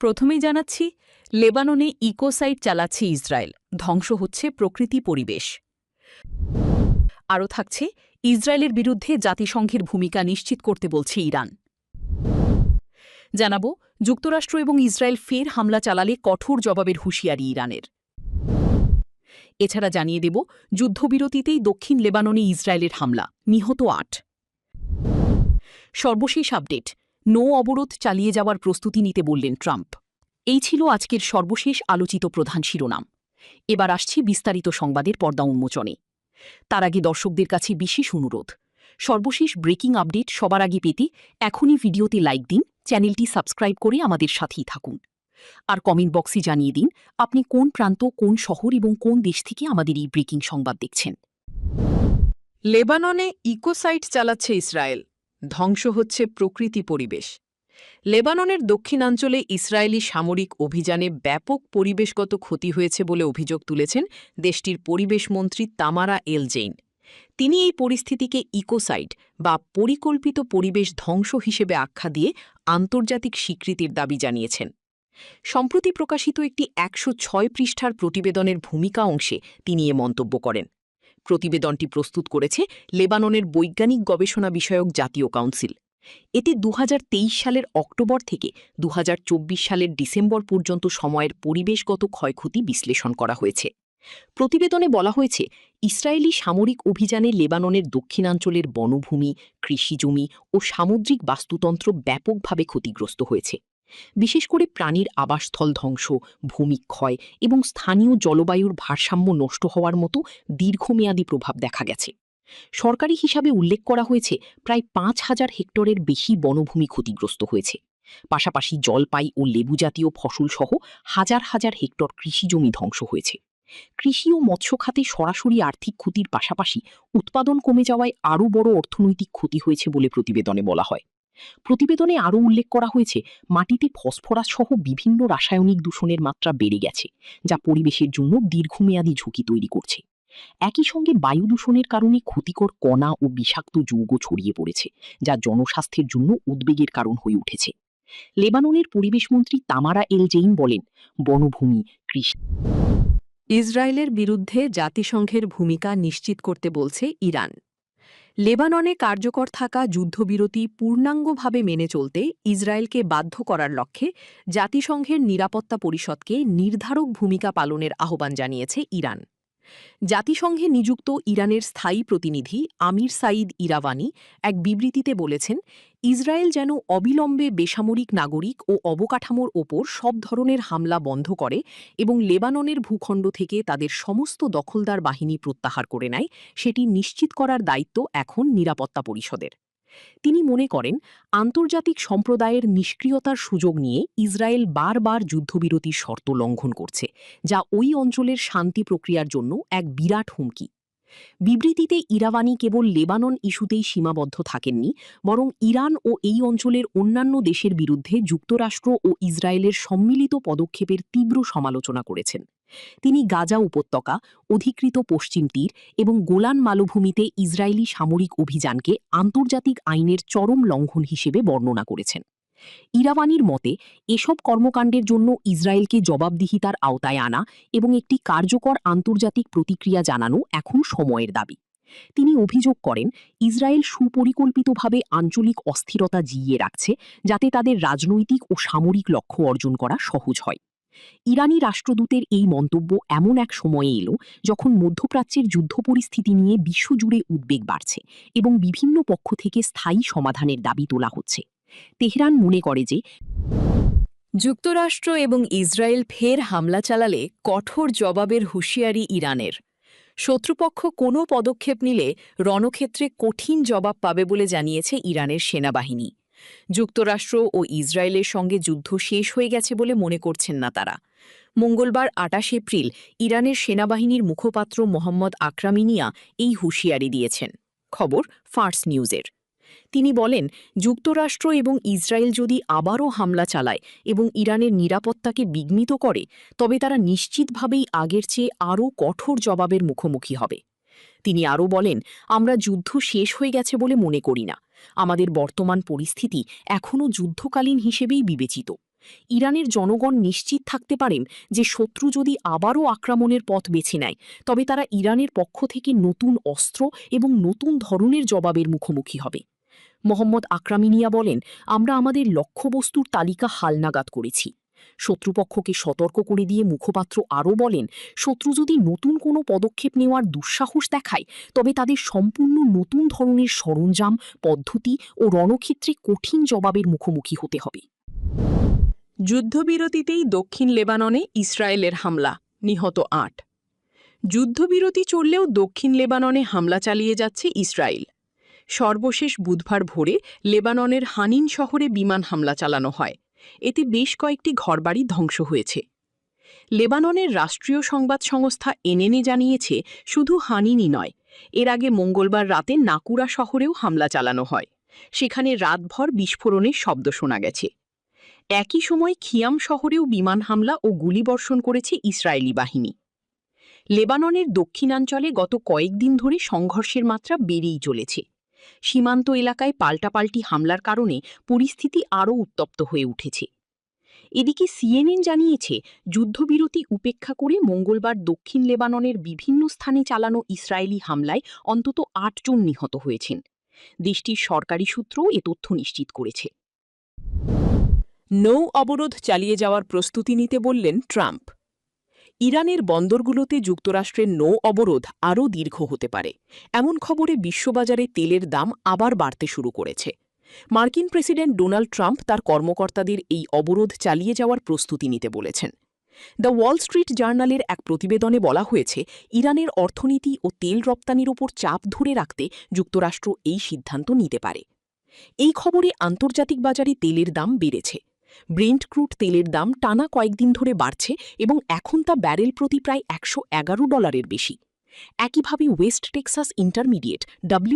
প্রথমেই জানাচ্ছি, লেবাননে ইকোসাইট চালাচ্ছে ইসরায়েল, ধ্বংস হচ্ছে প্রকৃতি পরিবেশ। আরও থাকছে, ইসরায়েলের বিরুদ্ধে জাতিসংঘের ভূমিকা নিশ্চিত করতে বলছে ইরান। জানাবো, যুক্তরাষ্ট্র এবং ইসরায়েল ফের হামলা চালালে কঠোর জবাবের হুঁশিয়ারি ইরানের। এছাড়া জানিয়ে দেব, যুদ্ধবিরতিতেই দক্ষিণ লেবাননে ইসরায়েলের হামলা, নিহত ৮। সর্বশেষ আপডেট, অবরোধ চালিয়ে যাওয়ার প্রস্তুতি নিতে বললেন ট্রাম্প। এই ছিল আজকের সর্বশেষ আলোচিত প্রধান শিরোনাম। এবার আসছি বিস্তারিত সংবাদের পর্দা উন্মোচনে। তার আগে দর্শকদের কাছে বিশেষ অনুরোধ, সর্বশেষ ব্রেকিং আপডেট সবার আগে পেতে এখনই ভিডিওতে লাইক দিন, চ্যানেলটি সাবস্ক্রাইব করে আমাদের সাথেই থাকুন। আর কমেন্ট বক্সে জানিয়ে দিন আপনি কোন প্রান্ত, কোন শহর এবং কোন দেশ থেকে আমাদের এই ব্রেকিং সংবাদ দেখছেন। লেবাননে ইকোসাইট চালাচ্ছে ইসরায়েল, ধ্বংস হচ্ছে প্রকৃতি পরিবেশ। লেবাননের দক্ষিণাঞ্চলে ইসরায়েলি সামরিক অভিযানে ব্যাপক পরিবেশগত ক্ষতি হয়েছে বলে অভিযোগ তুলেছেন দেশটির পরিবেশমন্ত্রী তামারা এল জেইন। তিনি এই পরিস্থিতিকে ইকোসাইড বা পরিকল্পিত পরিবেশ ধ্বংস হিসেবে আখ্যা দিয়ে আন্তর্জাতিক স্বীকৃতির দাবি জানিয়েছেন। সম্প্রতি প্রকাশিত একটি ১০৬ পৃষ্ঠার প্রতিবেদনের ভূমিকা অংশে তিনি এ মন্তব্য করেন। প্রতিবেদনটি প্রস্তুত করেছে লেবাননের বৈজ্ঞানিক গবেষণা বিষয়ক জাতীয় কাউন্সিল। এতে ২০২৩ সালের অক্টোবর থেকে ২০২৪ সালের ডিসেম্বর পর্যন্ত সময়ের পরিবেশগত ক্ষয়ক্ষতি বিশ্লেষণ করা হয়েছে। প্রতিবেদনে বলা হয়েছে, ইসরায়েলি সামরিক অভিযানে লেবাননের দক্ষিণাঞ্চলের বনভূমি, কৃষিজমি ও সামুদ্রিক বাস্তুতন্ত্র ব্যাপকভাবে ক্ষতিগ্রস্ত হয়েছে। বিশেষ করে প্রাণীর আবাসস্থল ধ্বংস, ভূমিক্ষয় এবং স্থানীয় জলবায়ুর ভারসাম্য নষ্ট হওয়ার মতো দীর্ঘমেয়াদী প্রভাব দেখা গেছে। সরকারি হিসাবে উল্লেখ করা হয়েছে, প্রায় ৫,০০০ হেক্টরের বেশি বনভূমি ক্ষতিগ্রস্ত হয়েছে। পাশাপাশি জলপাই ও লেবু জাতীয় ফসলসহ হাজার হাজার হেক্টর কৃষিজমি ধ্বংস হয়েছে। কৃষি ও মৎস্য খাতে সরাসরি আর্থিক ক্ষতির পাশাপাশি উৎপাদন কমে যাওয়ায় আরও বড় অর্থনৈতিক ক্ষতি হয়েছে বলে প্রতিবেদনে বলা হয়। প্রতিবেদনে আরও উল্লেখ করা হয়েছে, মাটিতে ফসফরাস সহ বিভিন্ন রাসায়নিক দূষণের মাত্রা বেড়ে গেছে, যা পরিবেশের জন্য দীর্ঘমেয়াদী ঝুঁকি তৈরি করছে। একই সঙ্গে বায়ু দূষণের কারণে ক্ষতিকর কণা ও বিষাক্ত যৌগ ছড়িয়ে পড়েছে, যা জনস্বাস্থ্যের জন্য উদ্বেগের কারণ হয়ে উঠেছে। লেবাননের পরিবেশমন্ত্রী তামারা এল জেইন বলেন, বনভূমি, কৃষি। ইসরায়েলের বিরুদ্ধে জাতিসংঘের ভূমিকা নিশ্চিত করতে বলছে ইরান। লেবাননে কার্যকর থাকা যুদ্ধবিরতি পূর্ণাঙ্গভাবে মেনে চলতে ইসরায়েলকে বাধ্য করার লক্ষ্যে জাতিসংঘের নিরাপত্তা পরিষদকে নির্ধারক ভূমিকা পালনের আহ্বান জানিয়েছে ইরান। জাতিসংঘে নিযুক্ত ইরানের স্থায়ী প্রতিনিধি আমির সাঈদ ইরাওয়ানি এক বিবৃতিতে বলেছেন, ইসরায়েল যেন অবিলম্বে বেসামরিক নাগরিক ও অবকাঠামোর ওপর সব ধরনের হামলা বন্ধ করে এবং লেবাননের ভূখণ্ড থেকে তাদের সমস্ত দখলদার বাহিনী প্রত্যাহার করে নেয়, সেটি নিশ্চিত করার দায়িত্ব এখন নিরাপত্তা পরিষদের। তিনি মনে করেন, আন্তর্জাতিক সম্প্রদায়ের নিষ্ক্রিয়তার সুযোগ নিয়ে ইসরায়েল বারবার যুদ্ধবিরতির শর্ত লঙ্ঘন করছে, যা ওই অঞ্চলের শান্তি প্রক্রিয়ার জন্য এক বিরাট হুমকি। বিবৃতিতে ইরাওয়ানি কেবল লেবানন ইস্যুতেই সীমাবদ্ধ থাকেননি, বরং ইরান ও এই অঞ্চলের অন্যান্য দেশের বিরুদ্ধে যুক্তরাষ্ট্র ও ইসরায়েলের সম্মিলিত পদক্ষেপের তীব্র সমালোচনা করেছেন। তিনি গাজা উপত্যকা, অধিকৃত পশ্চিম তীর এবং গোলান মালভূমিতে ইসরায়েলি সামরিক অভিযানকে আন্তর্জাতিক আইনের চরম লঙ্ঘন হিসেবে বর্ণনা করেছেন। ইরাওয়ানির মতে, এসব কর্মকাণ্ডের জন্য ইসরায়েলকে জবাবদিহিতার আওতায় আনা এবং একটি কার্যকর আন্তর্জাতিক প্রতিক্রিয়া জানানো এখন সময়ের দাবি। তিনি অভিযোগ করেন, ইসরায়েল সুপরিকল্পিতভাবে আঞ্চলিক অস্থিরতা জিইয়ে রাখছে, যাতে তাদের রাজনৈতিক ও সামরিক লক্ষ্য অর্জন করা সহজ হয়। ইরানি রাষ্ট্রদূতের এই মন্তব্য এমন এক সময়ে এলো যখন মধ্যপ্রাচ্যের যুদ্ধ পরিস্থিতি নিয়ে বিশ্বজুড়ে উদ্বেগ বাড়ছে এবং বিভিন্ন পক্ষ থেকে স্থায়ী সমাধানের দাবি তোলা হচ্ছে। তেহরান মনে করে যে যুক্তরাষ্ট্র এবং ইসরায়েল ফের হামলা চালালে কঠোর জবাবের হুঁশিয়ারি ইরানের। শত্রুপক্ষ কোনো পদক্ষেপ নিলে রণক্ষেত্রে কঠিন জবাব পাবে বলে জানিয়েছে ইরানের সেনাবাহিনী। যুক্তরাষ্ট্র ও ইসরায়েলের সঙ্গে যুদ্ধ শেষ হয়ে গেছে বলে মনে করছেন না তারা। মঙ্গলবার ২৮ এপ্রিল ইরানের সেনাবাহিনীর মুখপাত্র মোহাম্মদ আকরামিনিয়া এই হুঁশিয়ারি দিয়েছেন। খবর ফার্স নিউজের। তিনি বলেন, যুক্তরাষ্ট্র এবং ইসরায়েল যদি আবারও হামলা চালায় এবং ইরানের নিরাপত্তাকে বিঘ্নিত করে, তবে তারা নিশ্চিতভাবেই আগের চেয়ে আরও কঠোর জবাবের মুখোমুখি হবে। তিনি আরও বলেন, আমরা যুদ্ধ শেষ হয়ে গেছে বলে মনে করি না। আমাদের বর্তমান পরিস্থিতি এখনও যুদ্ধকালীন হিসেবেই বিবেচিত। ইরানের জনগণ নিশ্চিত থাকতে পারেন যে শত্রু যদি আবারও আক্রমণের পথ বেছে নেয় তবে তারা ইরানের পক্ষ থেকে নতুন অস্ত্র এবং নতুন ধরনের জবাবের মুখোমুখি হবে। মোহাম্মদ আকরামিনিয়া বলেন, আমরা আমাদের লক্ষ্যবস্তুর তালিকা হালনাগাদ করেছি। শত্রুপক্ষকে সতর্ক করে দিয়ে মুখপাত্র আরও বলেন, শত্রু যদি নতুন কোনো পদক্ষেপ নেওয়ার দুঃসাহস দেখায় তবে তাদের সম্পূর্ণ নতুন ধরনের সরঞ্জাম, পদ্ধতি ও রণক্ষেত্রে কঠিন জবাবের মুখোমুখি হতে হবে। যুদ্ধবিরতিতেই দক্ষিণ লেবাননে ইসরায়েলের হামলা, নিহত ৮। যুদ্ধবিরতি চললেও দক্ষিণ লেবাননে হামলা চালিয়ে যাচ্ছে ইসরায়েল। সর্বশেষ বুধবার ভোরে লেবাননের হানিন শহরে বিমান হামলা চালানো হয়। এতে বেশ কয়েকটি ঘরবাড়ি ধ্বংস হয়েছে। লেবাননের রাষ্ট্রীয় সংবাদ সংস্থা এনএনএ জানিয়েছে, শুধু হানিনই নয়, এর আগে মঙ্গলবার রাতে নাকুরা শহরেও হামলা চালানো হয়। সেখানে রাতভর বিস্ফোরণের শব্দ শোনা গেছে। একই সময় খিয়াম শহরেও বিমান হামলা ও গুলিবর্ষণ করেছে ইসরায়েলি বাহিনী। লেবাননের দক্ষিণাঞ্চলে গত কয়েকদিন ধরে সংঘর্ষের মাত্রা বেড়েই চলেছে। সীমান্ত এলাকায় পাল্টাপাল্টি হামলার কারণে পরিস্থিতি আরও উত্তপ্ত হয়ে উঠেছে। এদিকে সিএনএন জানিয়েছে, যুদ্ধবিরতি উপেক্ষা করে মঙ্গলবার দক্ষিণ লেবাননের বিভিন্ন স্থানে চালানো ইসরায়েলি হামলায় অন্তত ৮ জন নিহত হয়েছেন। দেশটির সরকারি সূত্রও এ তথ্য নিশ্চিত করেছে। নৌ অবরোধ চালিয়ে যাওয়ার প্রস্তুতি নিতে বললেন ট্রাম্প। ইরানের বন্দরগুলোতে যুক্তরাষ্ট্রের নৌ অবরোধ আরও দীর্ঘ হতে পারে, এমন খবরে বিশ্ববাজারে তেলের দাম আবার বাড়তে শুরু করেছে। মার্কিন প্রেসিডেন্ট ডোনাল্ড ট্রাম্প তার কর্মকর্তাদের এই অবরোধ চালিয়ে যাওয়ার প্রস্তুতি নিতে বলেছেন। দ্য ওয়াল স্ট্রিট জার্নালের এক প্রতিবেদনে বলা হয়েছে, ইরানের অর্থনীতি ও তেল রপ্তানির ওপর চাপ ধরে রাখতে যুক্তরাষ্ট্র এই সিদ্ধান্ত নিতে পারে। এই খবরে আন্তর্জাতিক বাজারে তেলের দাম বেড়েছে। ব্রেন্ট ক্রুড তেলের দাম টানা কয়েকদিন ধরে বাড়ছে এবং এখন তা ব্যারেল প্রতি প্রায় $111 বেশি। একইভাবে ওয়েস্ট টেক্সাস ইন্টারমিডিয়েট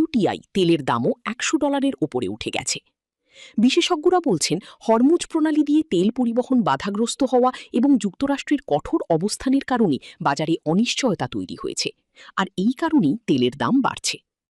WTI তেলের দামও $100 ওপরে উঠে গেছে। বিশেষজ্ঞরা বলছেন, হরমুজ প্রণালী দিয়ে তেল পরিবহন বাধাগ্রস্ত হওয়া এবং যুক্তরাষ্ট্রের কঠোর অবস্থানের কারণে বাজারে অনিশ্চয়তা তৈরি হয়েছে, আর এই কারণেই তেলের দাম বাড়ছে।